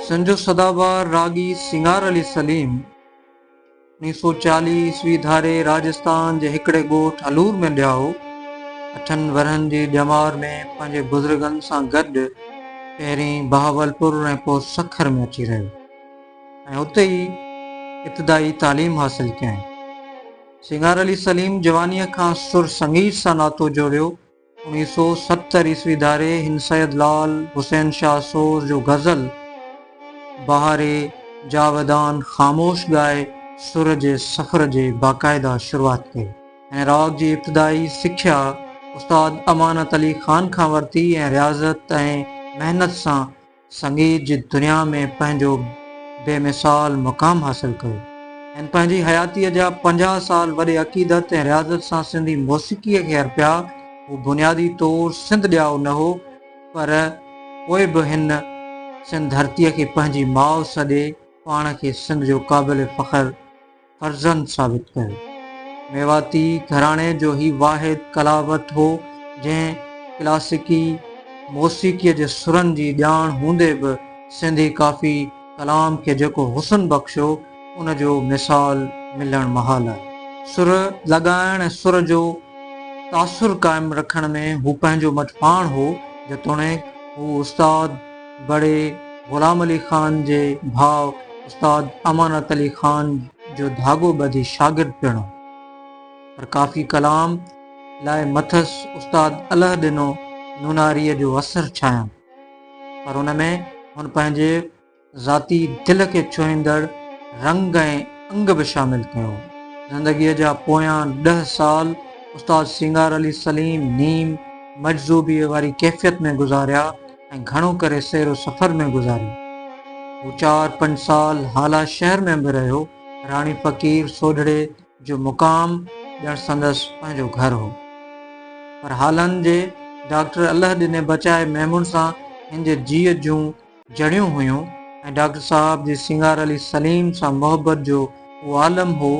संजो सदाबहार रागी सिंगार अली सलीम 1940 ईस्वी धारे राजस्थान जे हिकिड़े ॻोठ हलूर में ॼाओ। 8 वरहनि जी ॼमार में पंहिंजे बुज़ुर्गनि सां गॾु पहिरीं बहावलपुर ऐं पोइ सखर में अची रहियो ऐं उते ई इब्तिदाई तालीम हासिल कयईं। सिंगार अली सलीम जवानीअ खां सुर संगीत सां नातो जोड़ियो। 1970 ईस्वी धारे हिन सैयद लाल हुसैन शाह सोर जो गज़ल बहारे जावदान ख़ामोश ॻाए सुर जे सफ़र जे बाक़ाइदा शुरूआत कई ऐं राग जी इब्तिदाई सिख्या उस्ताद अमानत अली ख़ान खां वरिती ऐं रियाज़त ऐं महिनत सां संगीत जी दुनिया में पंहिंजो बेमिसाल मुक़ाम हासिल कयो ऐं पंहिंजी हयातीअ जा 50 साल वॾे अक़ीदत ऐं रियाज़त सां सिंधी मौसीक़ीअ खे अर्पिया। हू बुनियादी तौरु सिंध ॼाओ न हो, पर पोइ बि हिन सिंध धरतीअ खे पंहिंजी माउ सॾे पाण खे सिंध जो क़ाबिल फ़ख्र फर्ज़ंद साबित कयो। मेवाती घराणे जो ही वाहिद कलावत हो जंहिं क्लासिकी मौसीक़ीअ जे सुरनि जी ॼाण हूंदे बि सिंधी काफ़ी कलाम खे जेको हुस्न बख़्शियो उन जो मिसाल मिलणु महाल आहे। सुर लॻाइण ऐं सुर जो तासुर क़ाइमु रखण में हू पंहिंजो मटपाण हो, जेतोणीकि हू उस्ताद बड़े ग़ुलाम अली ख़ान जे भाउ उस्ताद अमानत अली ख़ान जो धाॻो ॿधी शागिर्द पिणो, पर काफ़ी कलाम लाइ मथसि उस्ताद अलह ॾिनो नूनारीअ जो असरु छाया, पर उन में हुन पंहिंजे ज़ाती दिलि खे छुहींदड़ रंग ऐं अंग बि शामिल कयो। ज़िंदगीअ जा पोयां 10 साल उस्ताद सिंगार अली सलीम नीम मजज़ूबीअ वारी कैफ़ियत में गुज़ारिया ऐं घणो करे सैरो सफ़र में गुज़ारियो। हू 4-5 साल हाला शहर में बि रहियो। राणी फ़कीर सोढड़े जो मुक़ाम ॼण संदसि पंहिंजो घर हो, पर हालनि जे डॉक्टर अल्लाह ॾिने बचाए महमूद सां हिन जे जीअ जूं जड़ियूं हुयूं ऐं डॉक्टर साहब जी सिंगार अली सलीम सां मोहबत जो उहो आलम हो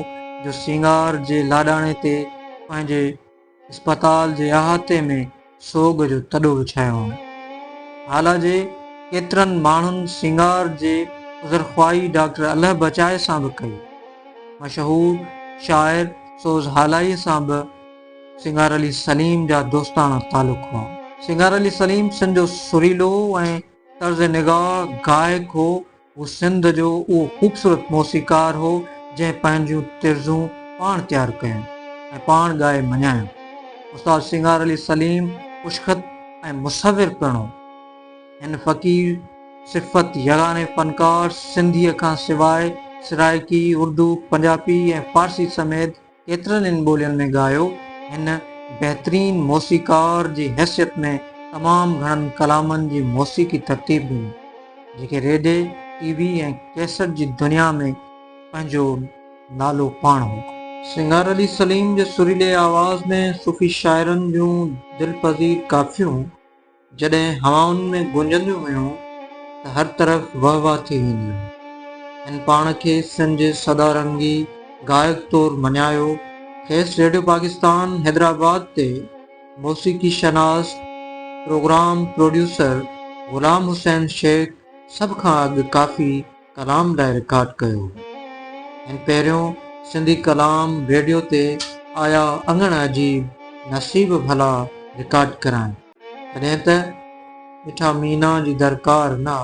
जो सिंगार जे लाॾाणे ते पंहिंजे अस्पताल जे अहाते में सोग जो तॾो विछायो हो। हाला जे केतिरनि माण्हुनि सिंगार जे उज़रख़्वाही डॉक्टर अल्लाह बचाए सां बि कई। मशहूर शाइर सोज़ हालाईअ सां बि सिंगार अली सलीम जा दोस्ताना तालुक़ हुआ। सिंगार अली सलीम सिंध जो सुरीलो ऐं तर्ज़ निगाह गायक हो। हू सिंध जो उहो ख़ूबसूरत मौसीक़ार हो जंहिं पंहिंजूं तिर्ज़ूं पाण तयारु कयूं ऐं पाण ॻाए मञायूं। उस्ताद सिंगार अली सलीम खुशख़त ऐं मुसविर पिणो। हिन फ़क़ीर सिफ़त यगाने फ़नकार सिंधीअ खां सवाइ सराइकी, उर्दू, पंजाबी ऐं फ़ारसी समेत केतिरनि ॿोलियुनि में ॻायो। हिन बहितरीन मौसीक़ार जी हैसियत में तमामु घणनि कलामनि जी मौसीक़ी तरतीब ॾिनी जेके रेडियो, टीवी ऐं कैसेट जी दुनिया में पंहिंजो नालो पाण हो। सिंगार अली सलीम जे सुरीले आवाज़ में सूफ़ी शाइरनि जूं दिलपज़ीर काफ़ियूं जॾहिं हवाउनि में गुंजंदियूं हुयूं त हर तरफ़ वाह वाह थी वेंदियूं। हिन पाण खे सिंध जे सदारंगी गायक तौरु मञायो। खेसि रेडियो पाकिस्तान हैदराबाद ते मौसीक़ी शनास प्रोग्राम प्रोड्यूसर ग़ुलाम हुसैन शेख सभ खां अॻु काफ़ी कलाम लाइ रिकॉर्ड कयो। हिन पहिरियों सिंधी कलाम रेडियो ते आया अंगण अजीब नसीब भला रिकॉर्ड कराइनि, तॾहिं त मिठा मीना जी दरकार न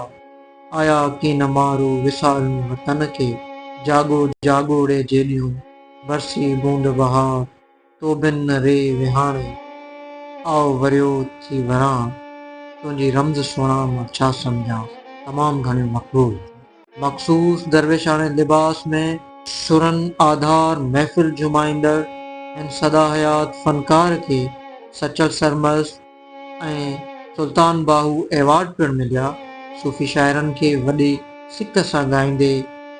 आया की न मारो विसारूं वतन खे जागो जागो रे जेलियूं बरसी बूंद बहार तो बिन न रे विहाणे आओ वरियो थी वरां तुंहिंजी रमज़ सुहिणा मां छा सम्झां तमामु घणियूं मक़बूल। मख़सूस दरवेशाने लिबास में सुरनि आधार महफ़िल जुमाईंदड़ हिन सदा हयात फ़नकार खे सचल सरमस्त ऐं सुल्तान बाहू एवार्ड पिणु मिलिया। सूफ़ी शाइरनि खे वॾी सिक सां ॻाईंदे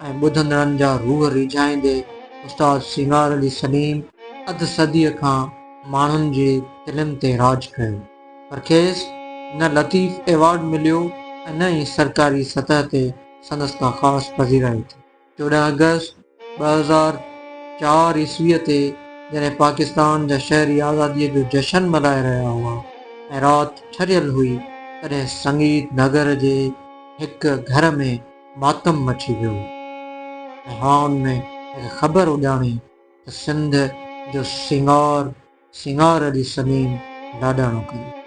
ऐं ॿुधंदड़नि जा रूह रिझाईंदे उस्ताद सिंगार अली सलीम अध सदीअ खां माण्हुनि जे दिलनि ते राज कयो, पर खेसि न लतीफ़ एवार्ड मिलियो ऐं न ई सरकारी सतह ते संदसि का ख़ासि पज़ीराई थी। 14 अगस्त 2004 ईस्वीअ ते जॾहिं पाकिस्तान जा शहरी आज़ादीअ जो जशन मल्हाए रहिया हुआ ऐं राति ठरियल हुई, तॾहिं संगीत नगर जे हिकु घर में मातम मची वियो ऐं हान में हिकु ख़बर उॼाणी त सिंध जो सिंगार अली सलीम लाॾाणो कयो।